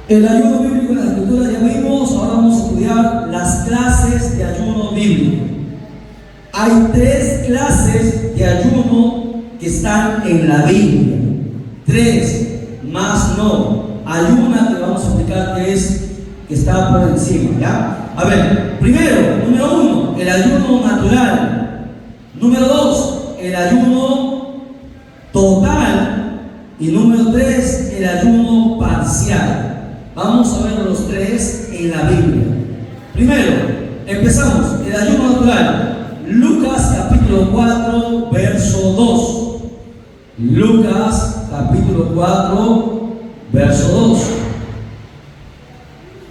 El ayuno bíblico en la escritura ya vimos, ahora vamos a estudiar las clases de ayuno bíblico. Hay 3 clases de ayuno que están en la Biblia. 3, más no. Hay una que vamos a explicar que está por encima, ¿ya? A ver, primero, número 1, el ayuno natural. Número 2, el ayuno total. Y número 3, el ayuno parcial. Vamos a ver los 3 en la Biblia. Primero, empezamos, el ayuno natural. Lucas capítulo 4, verso 2. Lucas capítulo 4, verso 2.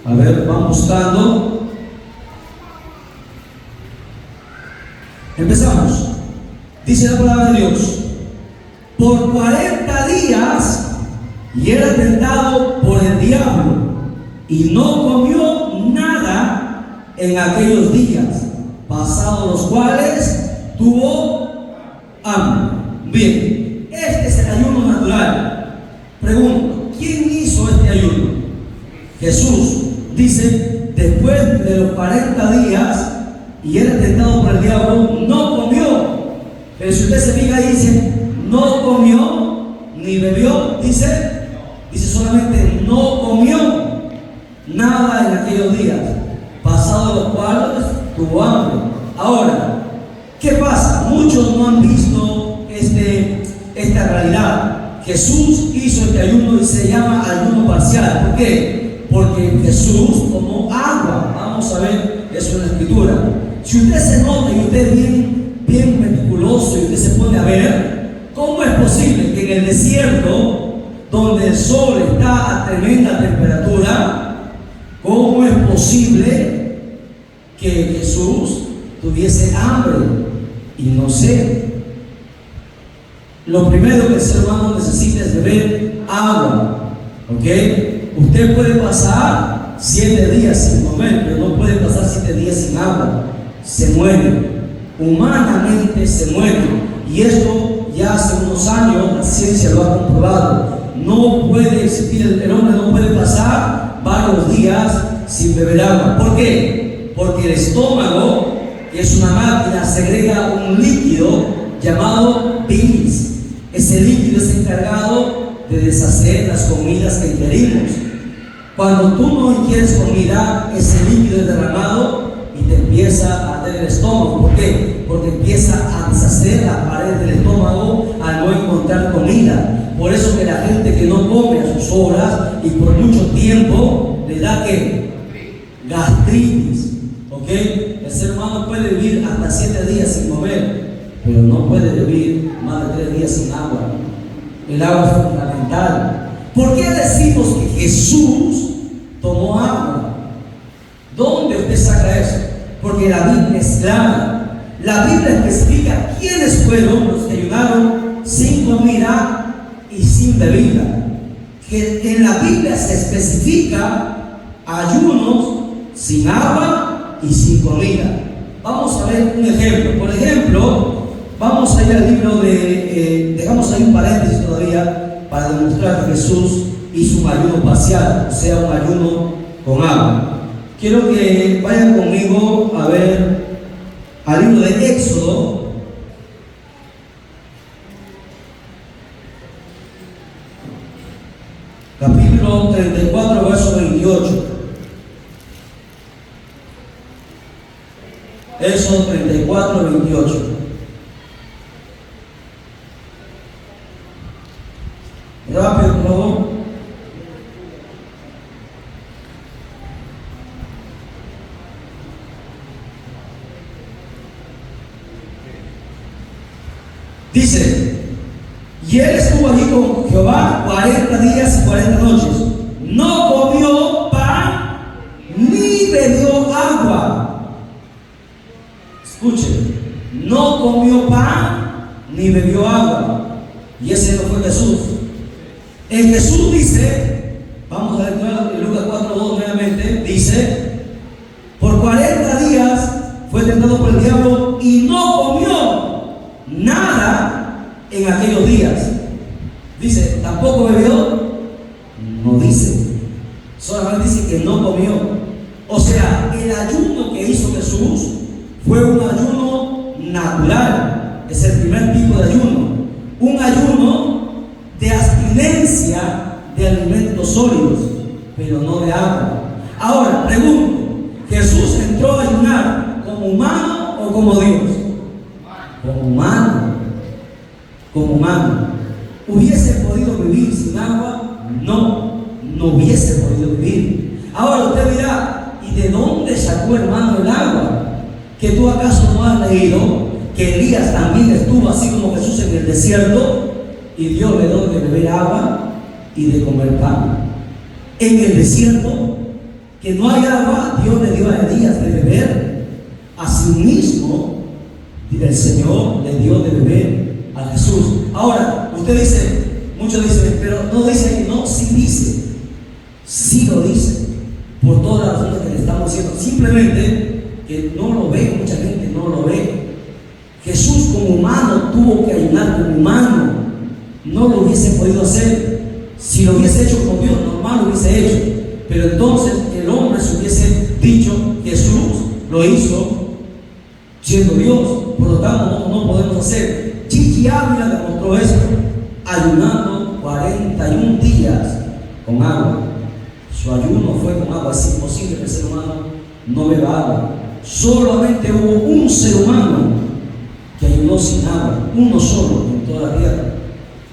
A ver, vamos buscando. Empezamos. Dice la palabra de Dios: por 40 días y era tentado por el diablo, y no comió nada en aquellos días, pasados los cuales tuvo hambre. Bien, este es el ayuno natural. Pregunto, ¿quién hizo este ayuno? Jesús. Dice, después de los 40 días y era tentado por el diablo, no comió. Pero si usted se fija ahí, dice, no comió ni bebió, dice solamente no comió nada en aquellos días, pasados los cuales tuvo hambre. Ahora, ¿qué pasa? Muchos no han visto esta realidad. Jesús hizo este ayuno y se llama ayuno parcial. ¿Por qué? Porque Jesús tomó agua. Vamos a ver eso en la escritura. Si usted se nota y usted es bien meticuloso y usted se pone a ver, ¿cómo es posible que en el desierto, donde el sol está a tremenda temperatura, cómo es posible que Jesús tuviese hambre y no sed? Lo primero que el ser humano necesita es beber agua, ¿ok? Usted puede pasar 7 días sin comer, pero no puede pasar 7 días sin agua. Se muere, humanamente se muere, y esto ya hace unos años la ciencia lo ha comprobado. No puede existir, el hombre no puede pasar varios días sin beber agua. ¿Por qué? Porque el estómago, que es una máquina, segrega un líquido llamado bilis. Ese líquido es encargado de deshacer las comidas que ingerimos. Cuando tú no ingieres comida, ese líquido es derramado y te empieza a arder el estómago. ¿Por qué? Porque empieza a deshacer la pared del estómago al no encontrar comida. Por eso que la gente que no come a sus horas y por mucho tiempo le da que gastritis, ¿ok? El ser humano puede vivir hasta 7 días sin comer, pero no puede vivir más de 3 días sin agua. El agua es fundamental. ¿Por qué decimos que Jesús tomó agua? ¿Dónde usted saca eso? Porque la Biblia es clara. La Biblia especifica quiénes fueron los que ayunaron sin comida y sin bebida. Que en la Biblia se especifica ayunos sin agua y sin comida. Vamos a ver un ejemplo. Por ejemplo, vamos a ir al libro dejamos ahí un paréntesis todavía para demostrar que Jesús hizo un ayuno parcial, o sea, un ayuno con agua. Quiero que vayan conmigo a ver al libro de Éxodo, capítulo 34, verso 28. Éxodo 34, 28. Rápido, por favor. Dice, y él estuvo allí con Jehová 40 días y 40 noches. No comió pan ni bebió agua. Escuchen, no comió pan ni bebió agua. Y ese no fue Jesús. En Jesús dice, vamos a leer en Lucas 4:2 nuevamente, dice, por 40 días fue tentado por el diablo y no comió nada en aquellos días. Dice, tampoco bebió, no dice. Solamente dice que no comió. O sea, el ayuno que hizo Jesús fue un ayuno natural. Es el primer tipo de ayuno. Un ayuno de abstinencia de alimentos sólidos, pero no de agua. Ahora, pregunto, ¿Jesús entró a ayunar como humano o como Dios? Como humano. Como humano. ¿Hubiese podido vivir sin agua? No, no hubiese podido vivir. Ahora usted dirá, ¿y de dónde sacó, hermano, el agua? ¿Que tú acaso no has leído que Elías también estuvo así como Jesús en el desierto y Dios le dio de beber agua y de comer pan? En el desierto, que no hay agua, Dios le dio a Elías de beber. Asimismo, el Señor le dio de beber a Jesús. Ahora, usted dice, muchos dicen, pero no dice ahí, no, sí dice, sí lo dice, por todas las razones que le estamos diciendo, simplemente que no lo ve, mucha gente no lo ve. Jesús como humano tuvo que ayunar como humano, no lo hubiese podido hacer. Si lo hubiese hecho como Dios, normal lo hubiese hecho, pero entonces el hombre se hubiese dicho, Jesús lo hizo siendo Dios, por lo tanto no podemos hacer. Chichi Ávila demostró esto, ayunando 41 días con agua. Su ayuno fue con agua. Es imposible que el ser humano no beba agua. Solamente hubo un ser humano que ayunó sin agua, uno solo en toda la tierra.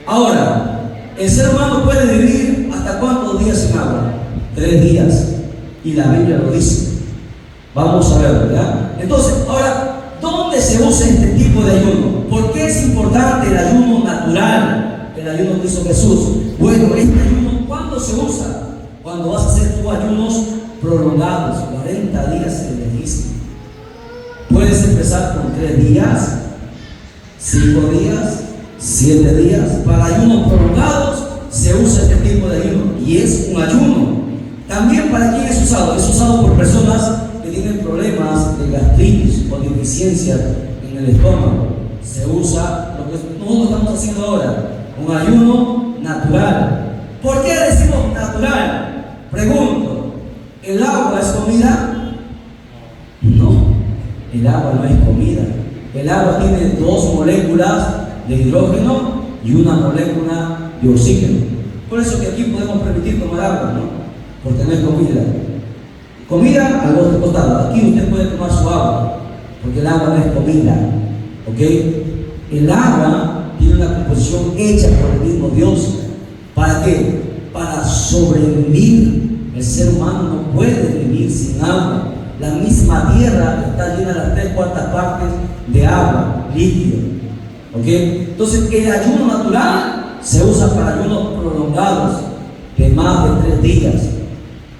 Ahora, el ser humano puede vivir hasta cuántos días sin agua? 3 días, y la Biblia lo dice. Vamos a ver, ¿verdad? Entonces, ahora, ¿dónde se usa este tipo de ayuno? ¿Por qué es importante el ayuno natural, el ayuno que hizo Jesús? Bueno, este ayuno, ¿cuándo se usa? Cuando vas a hacer tus ayunos prolongados, 40 días se le dice. Puedes empezar con 3 días, 5 días, 7 días. Para ayunos prolongados se usa este tipo de ayuno y es un ayuno. También, ¿para quién es usado? Es usado por personas que tienen problemas de gastritis o deficiencia en el estómago. Se usa lo que nosotros estamos haciendo ahora, un ayuno natural. ¿Por qué decimos natural? Pregunto, ¿el agua es comida? No, el agua no es comida. El agua tiene 2 moléculas de hidrógeno y una molécula de oxígeno. Por eso que aquí podemos permitir tomar agua, ¿no? Porque no es comida. Comida al otro costado. Aquí usted puede tomar su agua, porque el agua no es comida. ¿Ok? El agua tiene una composición hecha por el mismo Dios. ¿Para qué? Para sobrevivir. El ser humano no puede vivir sin agua. La misma tierra está llena de las 3/4 partes de agua, líquido. ¿Ok? Entonces, el ayuno natural se usa para ayunos prolongados de más de 3 días.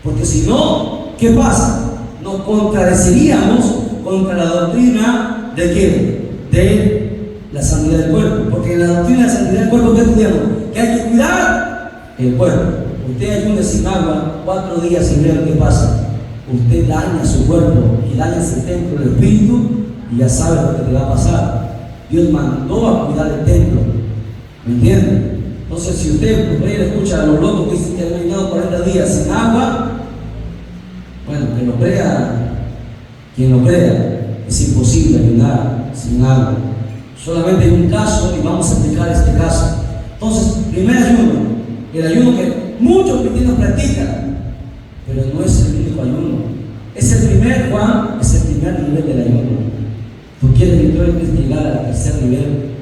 Porque si no, ¿qué pasa? Nos contradeciríamos contra la doctrina de ¿qué? De la sanidad del cuerpo. Porque en la doctrina de la sanidad del cuerpo, ¿qué estudiamos? Que hay que cuidar el cuerpo. Usted ayune sin agua 4 días y vea qué pasa. Usted daña su cuerpo y daña el templo del espíritu y ya sabe lo que te va a pasar. Dios mandó a cuidar el templo. ¿Me entiende? Entonces, si usted por ahí escucha a los locos que dicen que han ayunado 40 días sin agua, bueno, que lo crea, quien lo crea, es imposible ayunar sin agua. Solamente hay un caso y vamos a explicar este caso. Entonces, primer ayuno, el ayuno que muchos cristianos practican, pero no es el único ayuno. Es el primer, Juan, es el primer nivel del ayuno. Tú quieres llegar al tercer nivel.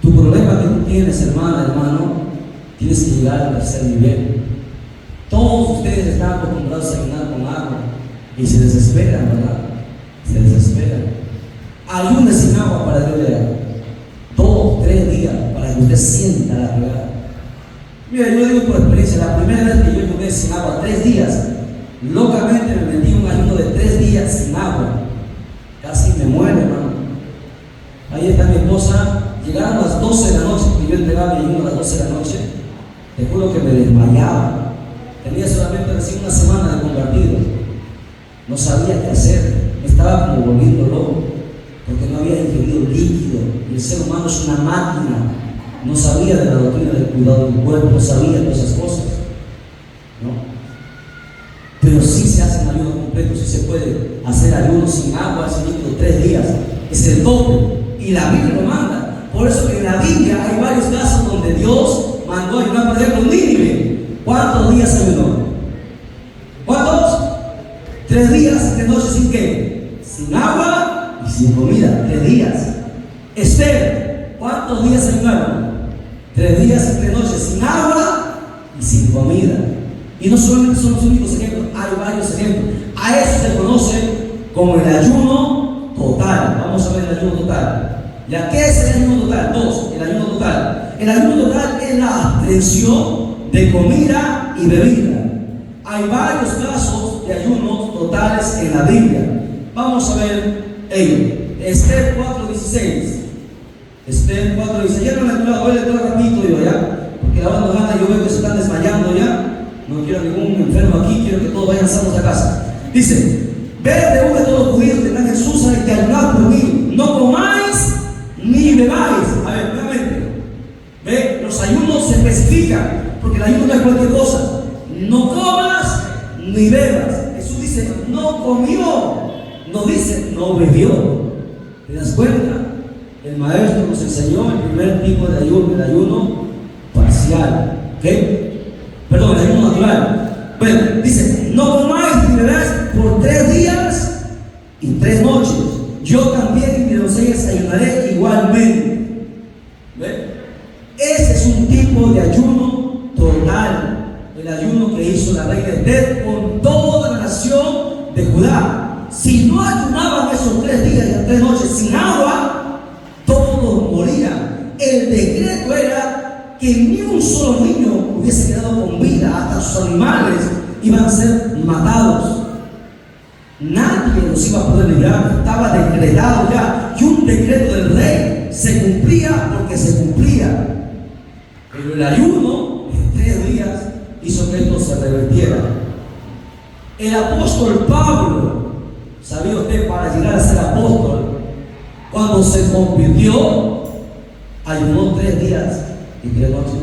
Tu problema que tú tienes, hermana, hermano, tienes que llegar al tercer nivel. Todos ustedes están acostumbrados a ayunar con agua y se desesperan, ¿verdad? Se desesperan. Ayune sin agua para que vea 2, 3 días para que usted sienta la pegada. Mira, yo digo por experiencia, la primera vez que yo ayuné sin agua 3 días, locamente me metí un ayuno de 3 días sin agua. Casi me muero, hermano. Ahí está mi esposa. Llegaron las 12 de la noche, que yo entregaba mi ayuno a las 12 de la noche. Te juro que me desmayaba. Tenía solamente recién una semana de convertido. No sabía qué hacer. Me estaba como volviendo loco, porque no había ingerido líquido. Y el ser humano es una máquina. No sabía de la doctrina del cuidado del cuerpo, no sabía de esas cosas. puede hacer ayuno sin agua, sin líquido 3 días. Es el doble. Y la Biblia lo manda. Por eso que en la Biblia hay varios casos donde Dios mandó ayunar, por ejemplo, Nínive. ¿Cuántos días ayunó? ¿Cuántos? 3 días y 3 noches sin qué? Sin agua y sin comida. 3 días. Esther, ¿cuántos días ayunaron? 3 días y 3 noches sin agua y sin comida. Y no solamente son los únicos ejemplos, hay varios ejemplos. A eso se conoce como el ayuno total. Vamos a ver el ayuno total. ¿Ya qué es el ayuno total? 2. El ayuno total. El ayuno total es la abstención de comida y bebida. Hay varios casos de ayunos totales en la Biblia. Vamos a ver ello. Esther 4:16. Esther 4:16. Ya no me he hablado, voy a leer todo rapidito yo ya, porque ahora nos gana, yo veo que se están desmayando ya. No quiero ningún enfermo aquí, quiero que todos vayan sanos a casa. Dice: ved de de todos los judíos que están en Susa y que ayunad por mí. No comáis ni bebáis. A ver, nuevamente. Ve, los ayunos se especifican, porque el ayuno no es cualquier cosa. No comas ni bebas. Jesús dice: no comió. No dice: no bebió. ¿Te das cuenta? El maestro nos enseñó el primer tipo de ayuno, el ayuno parcial. ¿Ok? Perdón, el ayuno natural. Bueno, dice: no comáis ni bebáis por 3 días y 3 noches. Yo también y mis doncellas ayunaré igualmente. ¿Ve? Ese es un tipo de ayuno total. El ayuno que hizo la reina Esther con toda la nación de Judá. Si no ayunaban esos 3 días y 3 noches sin agua, todos morían. El decreto era que ni un solo niño hubiese quedado con vida, hasta sus animales iban a ser matados. Nadie los iba a poder librar, estaba decretado ya, y un decreto del rey se cumplía porque se cumplía. Pero el ayuno de 3 días hizo que esto se revertiera. El apóstol Pablo, ¿sabía usted? Para llegar a ser apóstol, cuando se convirtió, ayunó 3 días y 3 noches.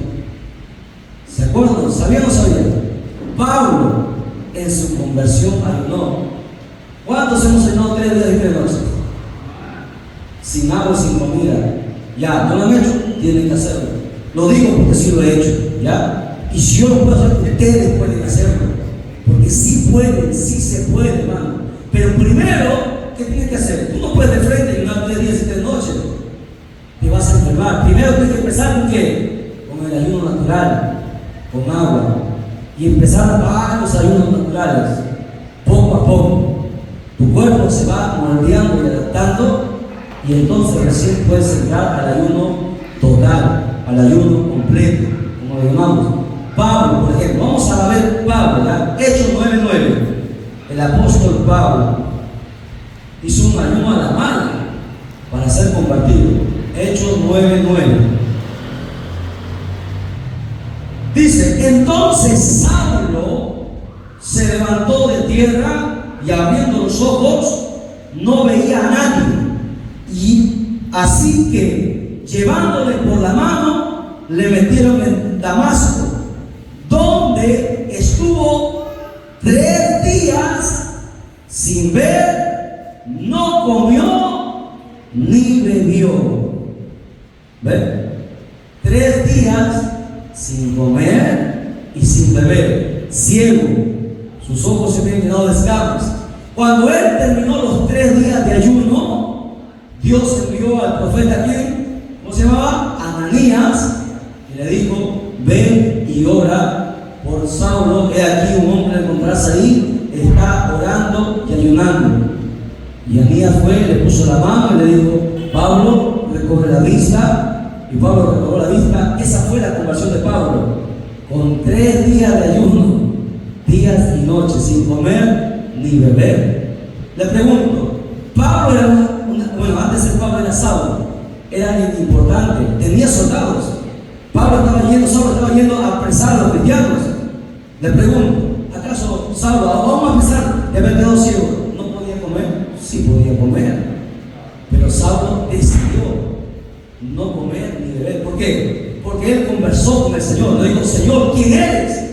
¿Se acuerdan? ¿Sabían o no sabían? Pablo en su conversión ayunó. ¿Cuántos hemos ayunado 3 días y 3 noches? Sin agua, sin comida. Ya, ¿no lo han hecho? Tienen que hacerlo. Lo digo porque sí lo he hecho, ¿ya? Y si yo lo puedo hacer, ustedes pueden hacerlo. Porque sí pueden, sí se puede, hermano. Pero primero, ¿qué tienes que hacer? Tú no puedes de frente ayunar 3 días y 3 noches. Te vas a enfermar. Primero tienes que empezar con ¿qué? Con el ayuno natural, con agua. Y empezar a bajar los ayunos naturales, poco a poco. Tu cuerpo se va moldeando y adaptando, y entonces recién puedes entrar al ayuno total, al ayuno completo, como lo llamamos. Pablo, por ejemplo, vamos a ver Pablo, ¿ya? Hechos 9:9. El apóstol Pablo hizo un ayuno a la mano para ser convertido. Hechos 9:9. Dice: entonces Saulo se levantó de tierra y abriendo los ojos no veía a nadie, y así que llevándole por la mano le metieron en Damasco, donde estuvo 3 días sin ver, no comió ni bebió. ¿Ven? 3 días sin comer y sin beber, ciego. Sus ojos se habían llenado de escamas. Cuando él terminó los 3 días de ayuno, Dios envió al profeta, ¿quién? ¿Cómo se llamaba? Ananías, y le dijo: ven y ora por Saulo. He aquí un hombre encontrarás ahí, está orando y ayunando. Y Ananías fue, le puso la mano y le dijo: Pablo, recobre la vista. Y Pablo recobró la vista. Esa fue la conversión de Pablo, con 3 días de ayuno, días y noches sin comer ni beber. Le pregunto, Pablo era bueno, antes de Pablo era Saulo, era alguien importante, tenía soldados. Saulo estaba yendo a apresar a los cristianos. Le pregunto, ¿acaso Saulo, vamos a apresar, de haber quedado ciego, no podía comer? Sí podía comer, pero Saulo decidió no comer ni beber. ¿Por qué? Porque él conversó con el Señor. Le dijo: Señor, ¿quién eres?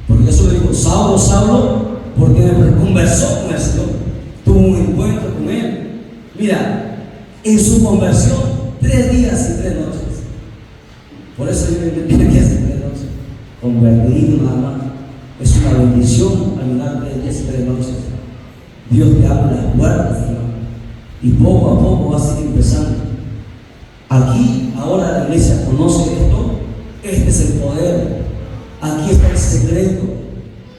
Porque Jesús le dijo: Saulo, Saulo, porque conversó con con el Señor, tuvo un encuentro con Él. Mira, en su conversión, 3 días y 3 noches. Por eso yo me 3 días y 3 noches. Convertido nada más. Es una bendición ayudar 3 días y 3 noches. Dios te abre las puertas, hermano. Y poco a poco va a seguir empezando. Aquí, ahora la iglesia conoce esto. Este es el poder. Aquí está el secreto.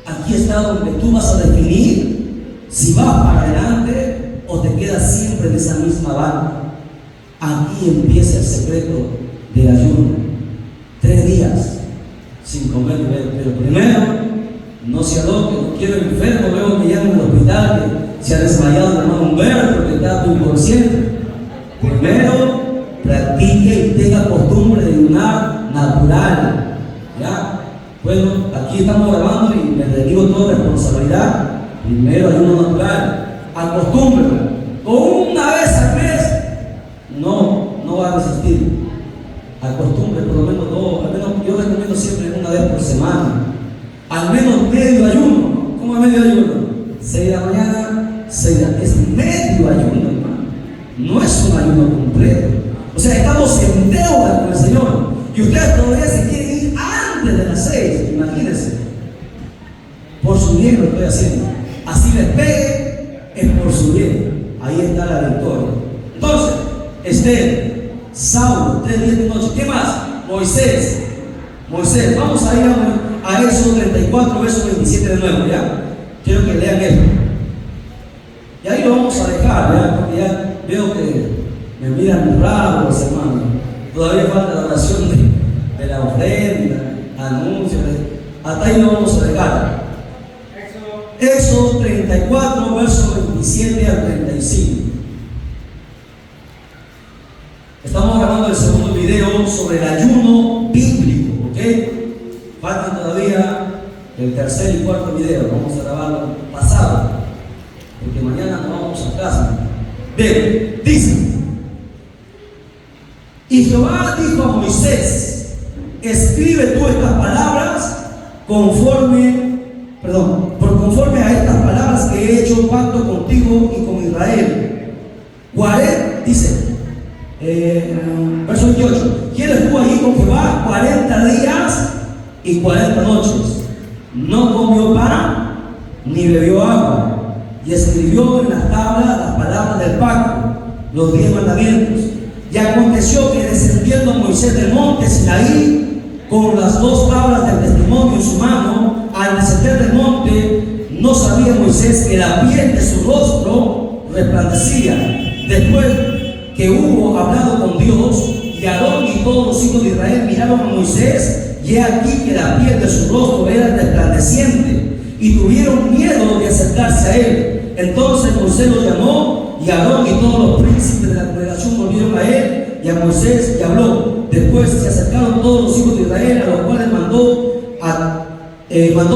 Aquí está donde tú vas a definir si vas para adelante o te quedas siempre en esa misma banda. Aquí empieza el secreto de ayuno. 3 días sin comer y beber. Pero primero, no se aloque, no quiero enfermo, luego que llamen al hospital que se ha desmayado el hermano Humberto, que está inconsciente. Primero, practique y tenga costumbre de ayunar natural. ¿Ya? Bueno, aquí estamos grabando y me dedico toda responsabilidad. Primero ayuno natural. Acostúmbrelo. Con una vez al mes, no va a resistir. Acostumbre por lo menos 2, al menos yo recomiendo siempre una vez por semana. Al menos medio ayuno. ¿Cómo es medio ayuno? 6 de la mañana, 6 de la tarde. Es medio ayuno, hermano. No es un ayuno completo. O sea, estamos en deuda con el Señor. Y ustedes todavía se quieren ir antes de las 6. Imagínense. Por su bien lo estoy haciendo. Así les pegue, es por su bien. Ahí está la victoria. Entonces, Esther, Saulo, 3 días de noche. ¿Qué más? Moisés. Vamos a ir a Éxodo 34, verso 27 de nuevo, ¿ya? Quiero que lean esto. Y ahí lo vamos a dejar, ¿ya? Porque ya veo que me miran raro los hermanos. Todavía falta la oración de la ofrenda, anuncios. Hasta ahí lo vamos a dejar. Éxodo 34, verso 27 al 35. Estamos grabando el segundo video sobre el ayuno bíblico, ¿ok? Faltan todavía el tercer y cuarto video. Vamos a grabarlo pasado, porque mañana no vamos a casa. Bien, dice: y Jehová dijo a Moisés: escribe tú estas palabras conforme a estas palabras que he hecho pacto contigo y con Israel. Dice, verso 28: ¿quién estuvo allí con Jehová 40 días y 40 noches? No comió pan ni bebió agua, y escribió en las tablas las palabras del pacto, los 10 mandamientos. Y aconteció que descendiendo Moisés del monte Sinaí con las 2 tablas del testimonio en su mano, al descender del monte, no sabía Moisés que la piel de su rostro resplandecía. Después que hubo hablado con Dios, y Aarón y todos los hijos de Israel miraron a Moisés, y he aquí que la piel de su rostro era resplandeciente, y tuvieron miedo de acercarse a él. Entonces Moisés lo llamó, y Aarón y todos los príncipes de la congregación volvieron a él y a Moisés, y habló. Después se acercaron todos los hijos de Israel, a los cuales mandó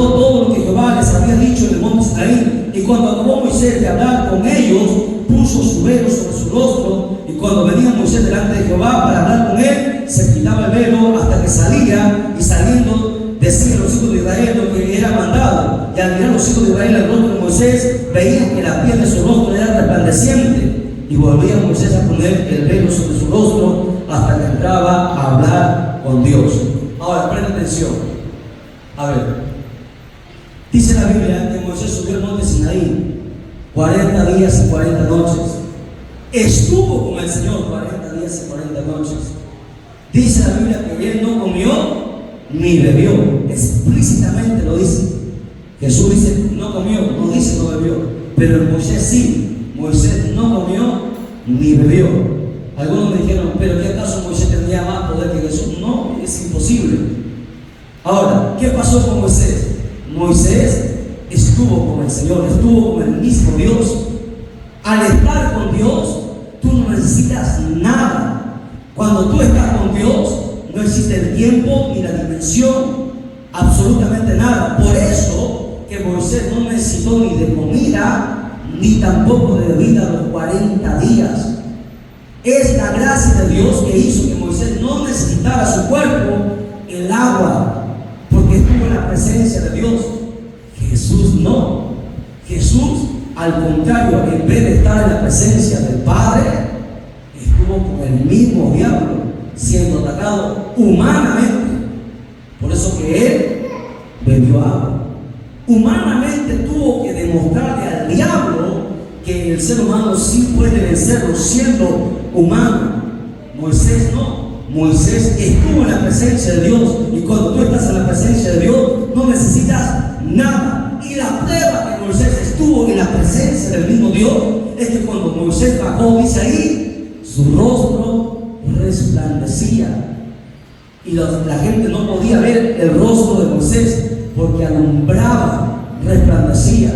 todo lo que Jehová les había dicho en el monte Sinaí. Y cuando acabó Moisés de hablar con ellos, puso su velo sobre su rostro. Y cuando venía Moisés delante de Jehová para hablar con él, se quitaba el velo hasta que salía, y saliendo decía a los hijos de Israel lo que era mandado. Y al mirar los hijos de Israel el rostro de Moisés, veían que la piel de su rostro era resplandeciente. Y volvía Moisés a poner el velo sobre su rostro hasta que entraba a hablar con Dios. Ahora, presta atención. A ver, dice la Biblia que Moisés subió al monte Sinaí 40 días y 40 noches. Estuvo con el Señor 40 días y 40 noches. Dice la Biblia que él no comió ni bebió. Explícitamente lo dice. Jesús dice no comió, no dice no bebió. Pero Moisés sí. Moisés no comió ni bebió. Algunos me dijeron, ¿pero qué acaso Moisés tenía más poder que Jesús? No, es imposible. Ahora, ¿qué pasó con Moisés? Moisés estuvo con el Señor, estuvo con el mismo Dios. Al estar con Dios, tú no necesitas nada. Cuando tú estás con Dios, no existe el tiempo ni la dimensión, absolutamente nada. Por eso que Moisés no necesitó ni de comida, ni tampoco de bebida los 40 días. Es la gracia de Dios que hizo que Moisés no necesitara su cuerpo, el agua, porque estuvo en la presencia de Dios. Jesús no. Jesús al contrario, en vez de estar en la presencia del Padre, estuvo con el mismo diablo, siendo atacado humanamente. Por eso que él bebió agua. Humanamente tuvo que demostrarle al diablo que el ser humano sí puede vencerlo siendo humano. Moisés no. Moisés estuvo en la presencia de Dios, y cuando tú estás en la presencia de Dios no necesitas nada. Y la prueba que Moisés estuvo en la presencia del mismo Dios es que cuando Moisés bajó, dice ahí, su rostro resplandecía. Y la gente no podía ver el rostro de Moisés porque alumbraba, resplandecía.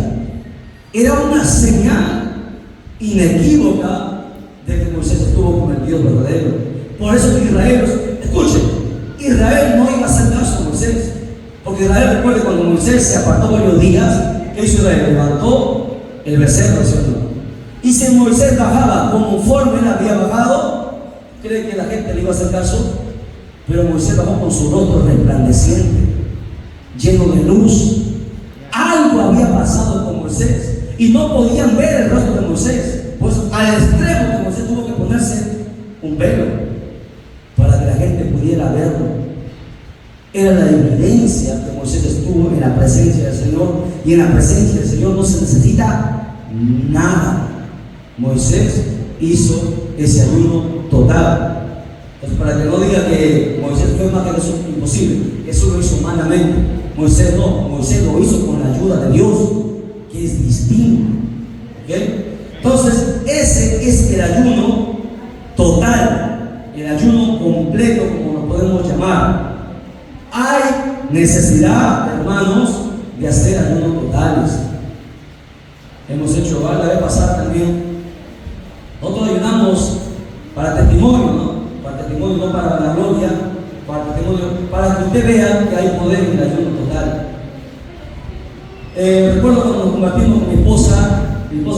Era una señal inequívoca de que Moisés estuvo con el Dios verdadero. Por eso que Israel, escuchen, Israel no iba a hacer caso a Moisés, porque Israel, recuerde, cuando Moisés se apartó varios días, ¿qué hizo Israel? Levantó el becerro, ¿cierto? Y si Moisés bajaba conforme él había bajado, ¿cree que la gente le iba a hacer caso? Pero Moisés bajó con su rostro resplandeciente, lleno de luz. Algo había pasado con Moisés y no podían ver el rostro de Moisés. Pues al extremo que Moisés tuvo que ponerse un velo para que la gente pudiera verlo. Era la evidencia que Moisés estuvo en la presencia del Señor, y en la presencia del Señor no se necesita nada. Moisés hizo ese ayuno total. Entonces, para que no diga que Moisés fue más que Jesús, imposible. Eso lo hizo humanamente. Moisés no, Moisés lo hizo con la ayuda de Dios, que es distinto. ¿Okay? Entonces, ese es el ayuno total, el ayuno completo, como lo podemos llamar. Hay necesidad, hermanos, de hacer ayunos totales. Hemos hecho la vez pasada también. Nosotros ayunamos para testimonio, ¿no? Para testimonio, no para la gloria, para testimonio, para que usted vea que hay poder en el ayuno total. Recuerdo cuando nos convertimos con mi esposa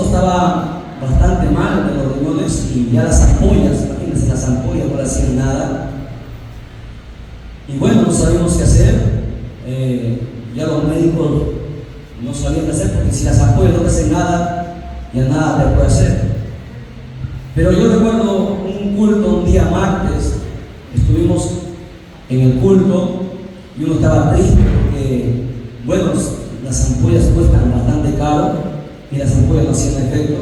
estaba bastante mal de los riñones, y ya las ampollas, imagínense, las ampollas no le hacían nada. Y bueno, no sabíamos qué hacer. Ya los médicos no sabían qué hacer, porque si las ampollas no te hacen nada, ya nada te puede hacer. Pero yo recuerdo un culto un día martes, estuvimos en el culto y uno estaba triste porque, bueno, las ampollas cuestan bastante caro y las ampollas no hacían efecto.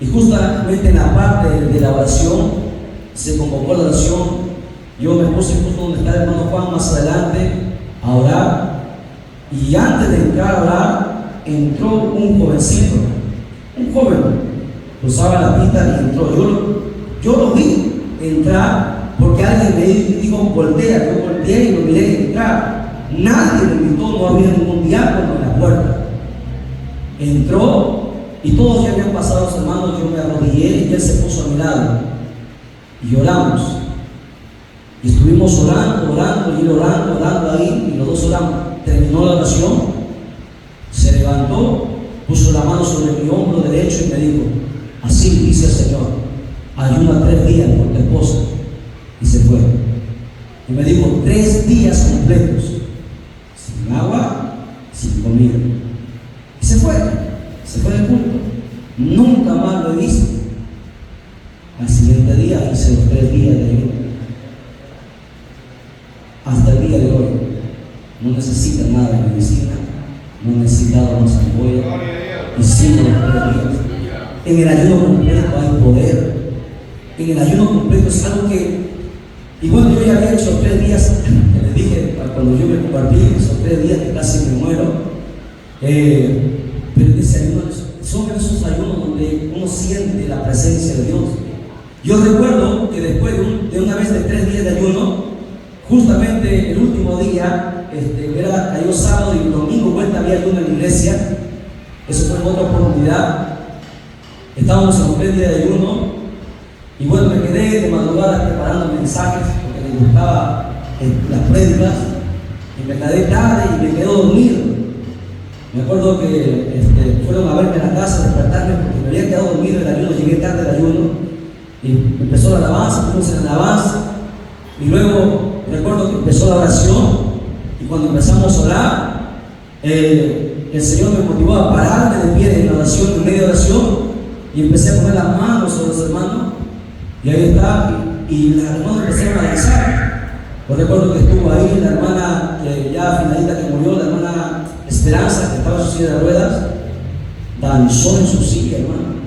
Y justamente en la parte de la oración se convocó la oración. Yo me puse justo donde está el hermano Juan más adelante a orar, y antes de entrar a orar entró un jovencito, un joven, cruzaba la pista y entró. Yo lo vi entrar porque alguien me dijo voltea. Yo volteé y lo miré entrar. Nadie lo invitó, no había ningún diácono en la puerta. Entró y todos ya habían pasado los hermanos. Yo me arrodillé y él se puso a mi lado y oramos. Y estuvimos orando, y él orando ahí, y los dos oramos. Terminó la oración, se levantó, puso la mano sobre mi hombro derecho y me dijo: así dice el Señor, ayuna 3 días por tu esposa. Y se fue. Y me dijo 3 días completos, sin agua, sin comida. Y se fue del culto. Nunca más lo he visto. Al siguiente día hice los 3 días de ayuno. Hasta el día de hoy no necesita nada de medicina, no necesita más apoyo, y sigo los 3 días. En el ayuno completo hay poder. En el ayuno completo es algo que, y bueno, yo ya había hecho 3 días, que les dije cuando yo me compartí, esos 3 días que casi me muero. Pero ese ayuno son esos ayunos donde uno siente la presencia de Dios. Yo recuerdo que después de una vez de 3 días de ayuno, justamente el último día, cayó sábado y domingo, vuelta había ayuno en la iglesia. Eso fue en otra oportunidad. Estábamos en los 3 días de ayuno, y bueno, me quedé de madrugada preparando mensajes porque me gustaban las prédicas, y me quedé tarde y me quedé dormido. Me acuerdo que fueron a verme a la casa, a despertarme porque me había quedado dormido en el ayuno. Llegué tarde al ayuno y empezó la alabanza, fuimos en la alabanza, y luego recuerdo que empezó la oración, y cuando empezamos a orar, el Señor me motivó a pararme de pie en la oración, en medio de oración, y empecé a poner las manos sobre los hermanos, y ahí está, y las hermanas empezaron a danzar. Yo recuerdo que estuvo ahí la hermana que ya finalita que murió, la hermana Esperanza, que estaba en su silla de ruedas, danzó en su silla, hermano.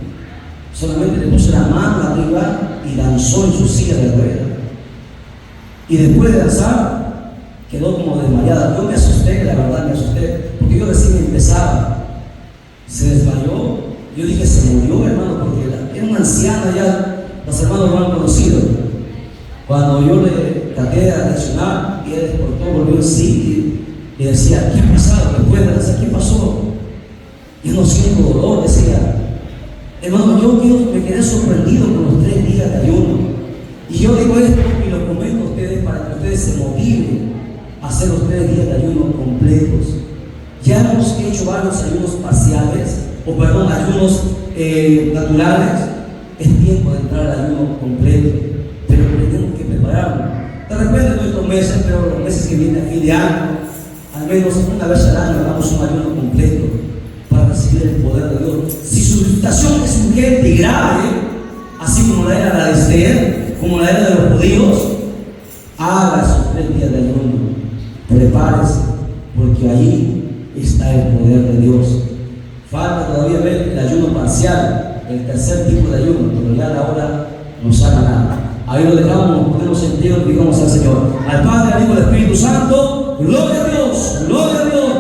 Solamente le puso la mano arriba y danzó en su silla de ruedas. Y después de danzar, quedó como desmayada. Yo me asusté, la verdad me asusté, porque yo recién empezaba. Se desmayó. Yo dije, se murió, hermano, porque era una anciana ya, los hermanos lo han conocido. Cuando yo le traté de reaccionar, y él despertó, volvió en sí y decía, ¿qué ha pasado? Después de danzar, ¿qué pasó? Yo no siento dolor, decía. Hermano, yo me quedé sorprendido con los 3 días de ayuno. Y yo digo esto y lo comento a ustedes para que ustedes se motiven a hacer los 3 días de ayuno completos. Ya hemos hecho varios ayunos parciales, ayunos naturales. Es tiempo de entrar al ayuno completo, pero tenemos que prepararnos. De repente no estos meses, pero los meses que vienen a fin de año, al menos una vez al año hagamos un ayuno completo para recibir el poder de Dios. Si su situación es urgente y grave, así como la era de Esther, como la era de los judíos, haga sus 3 días de ayuno. Prepárese, porque ahí está el poder de Dios. Falta todavía ver el ayuno parcial, el tercer tipo de ayuno, pero ya a la hora nos haga nada. Ahí lo dejamos, nos ponemos en pie y digamos al Señor, al Padre, al Hijo y al Espíritu Santo, gloria a Dios, gloria a Dios.